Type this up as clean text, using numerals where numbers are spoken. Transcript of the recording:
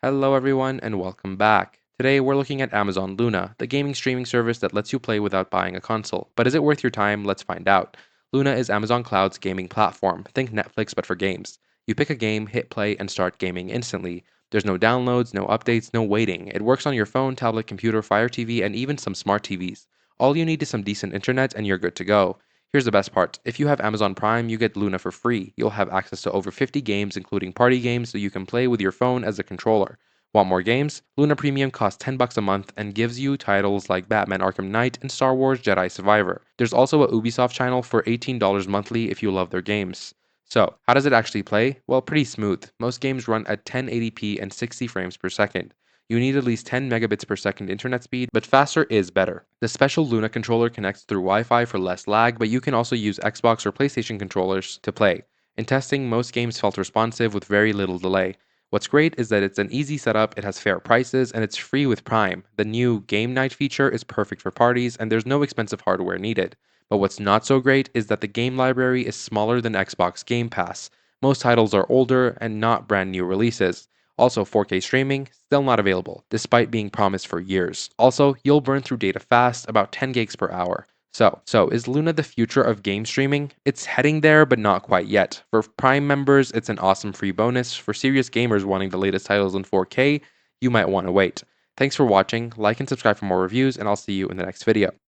Hello everyone and welcome back. Today we're looking at Amazon Luna, the gaming streaming service that lets you play without buying a console. But is it worth your time? Let's find out. Luna is Amazon Cloud's gaming platform. Think Netflix but for games. You pick a game, hit play, and start gaming instantly. There's no downloads, no updates, no waiting. It works on your phone, tablet, computer, Fire TV, and even some smart TVs. All you need is some decent internet and you're good to go. Here's the best part. If you have Amazon Prime, you get Luna for free. You'll have access to over 50 games, including party games, so you can play with your phone as a controller. Want more games? Luna Premium costs $10 a month and gives you titles like Batman Arkham Knight and Star Wars Jedi Survivor. There's also a Ubisoft channel for $18 monthly if you love their games. So, how does it actually play? Well, pretty smooth. Most games run at 1080p and 60 frames per second. You need at least 10 megabits per second internet speed, but faster is better. The special Luna controller connects through Wi-Fi for less lag, but you can also use Xbox or PlayStation controllers to play. In testing, most games felt responsive with very little delay. What's great is that it's an easy setup, it has fair prices, and it's free with Prime. The new Game Night feature is perfect for parties, and there's no expensive hardware needed. But what's not so great is that the game library is smaller than Xbox Game Pass. Most titles are older and not brand new releases. Also, 4K streaming, still not available, despite being promised for years. Also, you'll burn through data fast, about 10 gigs per hour. So is Luna the future of game streaming? It's heading there, but not quite yet. For Prime members, it's an awesome free bonus. For serious gamers wanting the latest titles in 4K, you might want to wait. Thanks for watching, like and subscribe for more reviews, and I'll see you in the next video.